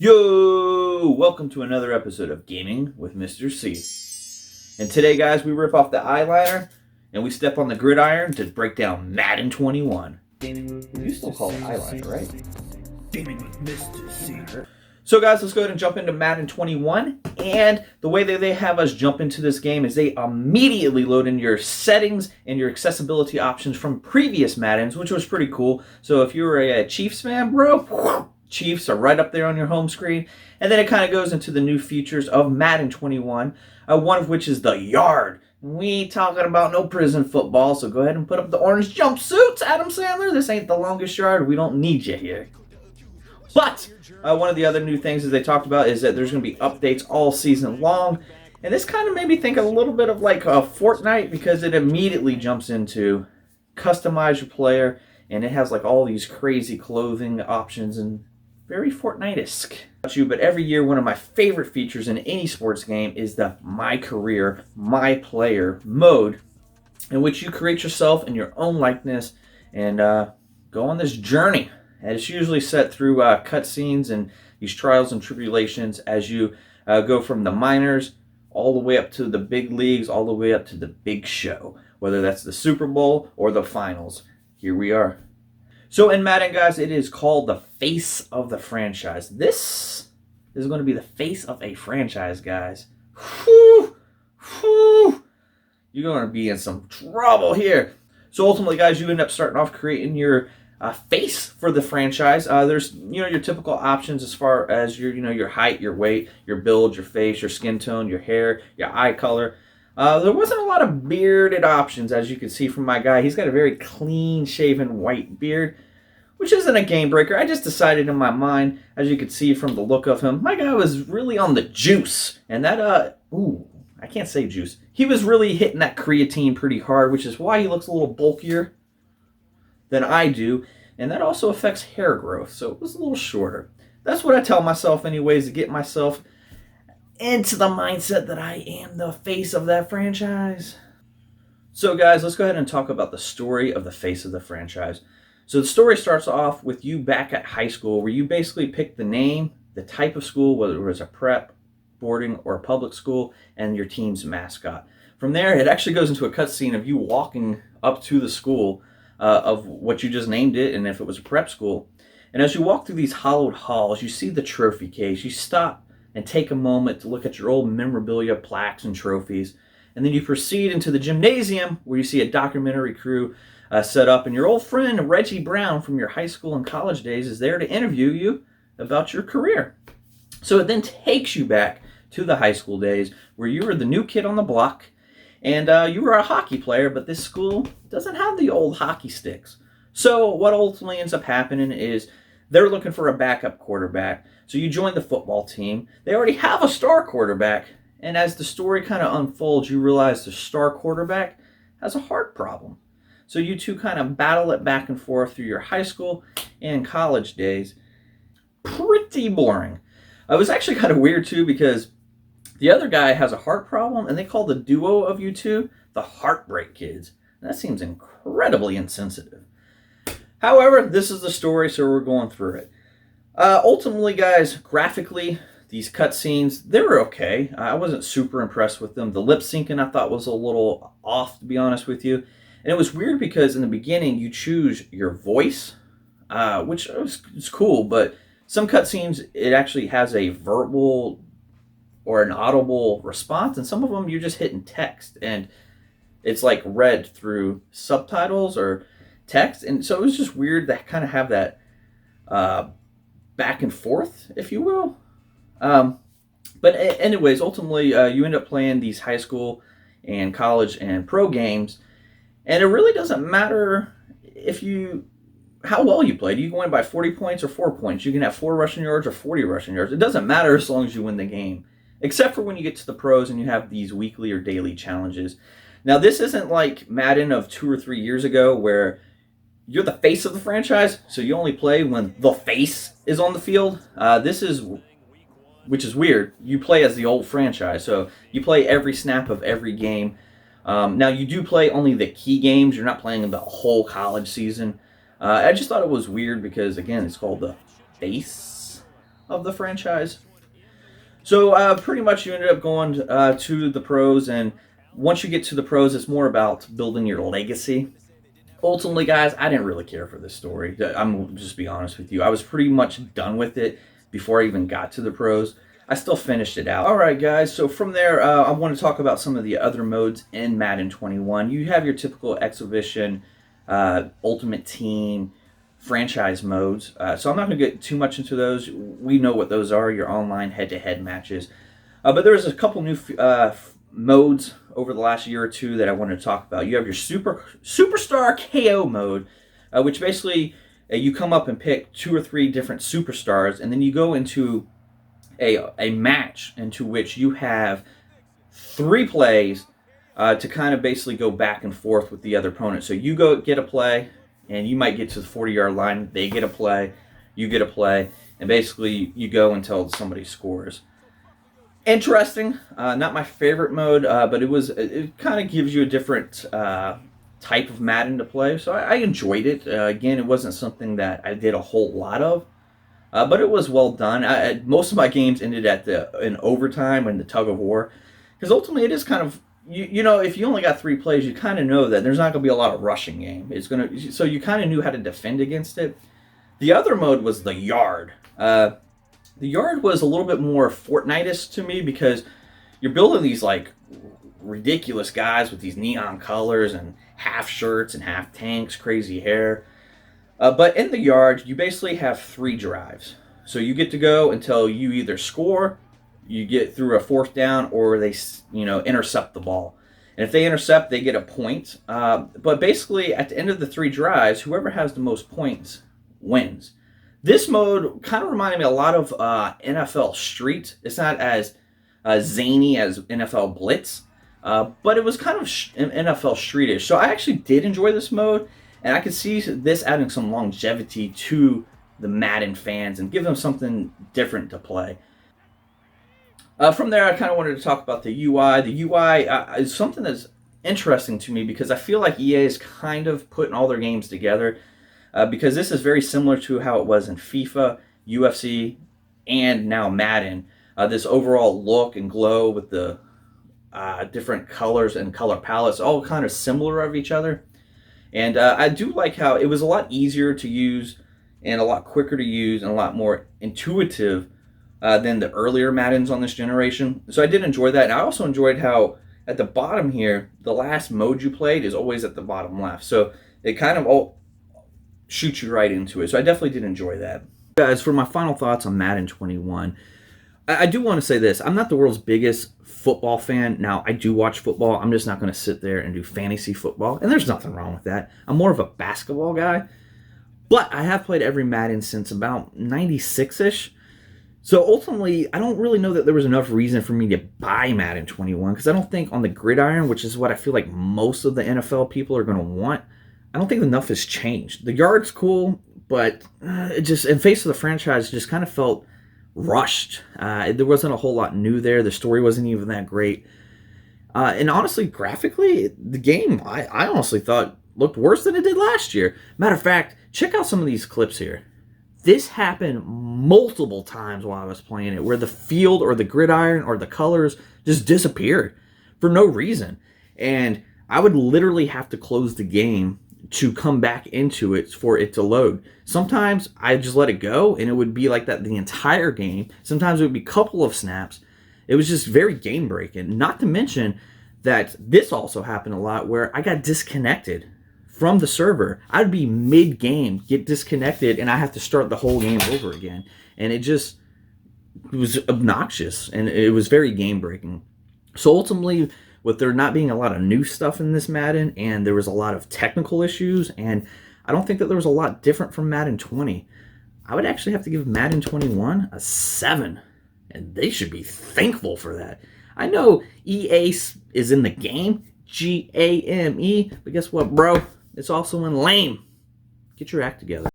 Yo! Welcome to another episode of Gaming with Mr. C. And today, guys, we rip off the eyeliner and we step on the gridiron to break down Madden 21. You still call it eyeliner, right? Gaming with Mr. C. So, guys, let's go ahead and jump into Madden 21. And the way that they have us jump into this game is they immediately load in your settings and your accessibility options from previous Maddens, which was pretty cool. So if you were a Chiefs fan, bro, Chiefs are right up there on your home screen. And then it kind of goes into the new features of Madden 21, one of which is the yard. We ain't talking about no prison football, so go ahead and put up the orange jumpsuits, Adam Sandler. This ain't the longest yard. We don't need you here. But one of the other new things that they talked about is that there's going to be updates all season long. And this kind of made me think a little bit of like a Fortnite, because it immediately jumps into customize your player. And it has like all these crazy clothing options and very Fortnite-esque. But every year, one of my favorite features in any sports game is the My Career, My Player mode, in which you create yourself in your own likeness and go on this journey. And it's usually set through cutscenes and these trials and tribulations as you go from the minors all the way up to the big leagues, all the way up to the big show, whether that's the Super Bowl or the finals. Here we are. So in Madden, guys, it is called the face of the franchise. This is going to be the face of a franchise, guys. Whew, whew. You're going to be in some trouble here. So ultimately, guys, you end up starting off creating your face for the franchise. There's your typical options as far as your height, your weight, your build, your face, your skin tone, your hair, your eye color. There wasn't a lot of bearded options, as you can see from my guy. He's got a very clean-shaven white beard, which isn't a game breaker. I just decided in my mind, as you can see from the look of him, my guy was really on the juice. And that, I can't say juice. He was really hitting that creatine pretty hard, which is why he looks a little bulkier than I do. And that also affects hair growth, so it was a little shorter. That's what I tell myself anyways, to get myself into the mindset that I am the face of that franchise. So guys, let's go ahead and talk about the story of the face of the franchise. So the story starts off with you back at high school, where you basically pick the name, the type of school, whether it was a prep, boarding, or a public school, and your team's mascot. From there, it actually goes into a cutscene of you walking up to the school of what you just named it, and if it was a prep school. And as you walk through these hollowed halls, you see the trophy case. You stop and take a moment to look at your old memorabilia, plaques, and trophies. And then you proceed into the gymnasium, where you see a documentary crew set up, and your old friend Reggie Brown from your high school and college days is there to interview you about your career. So it then takes you back to the high school days, where you were the new kid on the block, and you were a hockey player, but this school doesn't have the old hockey sticks. So what ultimately ends up happening is they're looking for a backup quarterback. So you join the football team. They already have a star quarterback. And as the story kind of unfolds, you realize the star quarterback has a heart problem. So you two kind of battle it back and forth through your high school and college days. Pretty boring. It was actually kind of weird too, because the other guy has a heart problem, and they call the duo of you two the Heartbreak Kids. And that seems incredibly insensitive. However, this is the story, so we're going through it. Ultimately, guys, graphically, these cutscenes, they were okay. I wasn't super impressed with them. The lip syncing I thought was a little off, to be honest with you. And it was weird because in the beginning, you choose your voice, which is cool, but some cutscenes, it actually has a verbal or an audible response, and some of them you're just hitting text, and it's like read through subtitles or text. And so it was just weird to kind of have that back and forth, if you will. But anyways, ultimately, you end up playing these high school and college and pro games, and it really doesn't matter how well you played. You can win by 40 points or 4 points. You can have 4 rushing yards or 40 rushing yards. It doesn't matter as long as you win the game, except for when you get to the pros and you have these weekly or daily challenges. Now, this isn't like Madden of 2 or 3 years ago, where you're the face of the franchise, so you only play when the face is on the field. Which is weird. You play as the old franchise, so you play every snap of every game. Now, you do play only the key games. You're not playing the whole college season. I just thought it was weird because, again, it's called the face of the franchise. So pretty much you ended up going to the pros, and once you get to the pros, it's more about building your legacy. Ultimately, guys, I didn't really care for this story. I'm just be honest with you. I was pretty much done with it before I even got to the pros. I still finished it out. All right, guys. So from there, I want to talk about some of the other modes in Madden 21. You have your typical exhibition, ultimate team, franchise modes. So I'm not going to get too much into those. We know what those are. Your online head-to-head matches. But there's a couple new modes over the last year or two that I wanted to talk about. You have your superstar KO mode, which basically you come up and pick 2 or 3 different superstars, and then you go into a match into which you have 3 plays to kind of basically go back and forth with the other opponent. So you go get a play, and you might get to the 40-yard line. They get a play, you get a play, and basically you go until somebody scores. Interesting. Not my favorite mode, but it kind of gives you a different type of Madden to play. So I enjoyed it. Again, it wasn't something that I did a whole lot of, but it was well done. Most of my games ended at in overtime and the tug of war, because ultimately it is kind of you know, if you only got 3 plays, you kind of know that there's not going to be a lot of rushing game. So you kind of knew how to defend against it. The other mode was the yard. The yard was a little bit more Fortnite-ish to me, because you're building these like ridiculous guys with these neon colors and half shirts and half tanks, crazy hair. But in the yard, you basically have 3 drives. So you get to go until you either score, you get through a 4th down, or they intercept the ball. And if they intercept, they get a point. But basically, at the end of the 3 drives, whoever has the most points wins. This mode kind of reminded me a lot of NFL Street. It's not as zany as NFL Blitz, but it was kind of NFL Streetish. So I actually did enjoy this mode, and I could see this adding some longevity to the Madden fans and give them something different to play. From there, I kind of wanted to talk about the UI. The UI is something that's interesting to me, because I feel like EA is kind of putting all their games together. Because this is very similar to how it was in FIFA, UFC, and now Madden. This overall look and glow with the different colors and color palettes, all kind of similar of each other. And I do like how it was a lot easier to use and a lot quicker to use and a lot more intuitive than the earlier Maddens on this generation. So I did enjoy that. And I also enjoyed how at the bottom here, the last mode you played is always at the bottom left. So it kind of all shoot you right into it. So I definitely did enjoy that. Guys, for my final thoughts on Madden 21, I do want to say this. I'm not the world's biggest football fan. Now, I do watch football. I'm just not going to sit there and do fantasy football. And there's nothing wrong with that. I'm more of a basketball guy. But I have played every Madden since about 96-ish. So ultimately, I don't really know that there was enough reason for me to buy Madden 21, because I don't think on the gridiron, which is what I feel like most of the NFL people are going to want, I don't think enough has changed. The yard's cool, but it just, in face of the franchise, just kind of felt rushed. There wasn't a whole lot new there. The story wasn't even that great. And honestly, graphically, the game, I honestly thought looked worse than it did last year. Matter of fact, check out some of these clips here. This happened multiple times while I was playing it, where the field or the gridiron or the colors just disappeared for no reason. And I would literally have to close the game to come back into it for it to load. Sometimes I just let it go, and it would be like that the entire game. Sometimes it would be a couple of snaps. It was just very game breaking. Not to mention that this also happened a lot, where I got disconnected from the server. I'd be mid-game, get disconnected, and I have to start the whole game over again. And it was obnoxious, and it was very game breaking. So ultimately, with there not being a lot of new stuff in this Madden, and there was a lot of technical issues, and I don't think that there was a lot different from Madden 20, I would actually have to give Madden 21 a 7, and they should be thankful for that. I know EA is in the game, GAME, but guess what, bro? It's also in lame. Get your act together.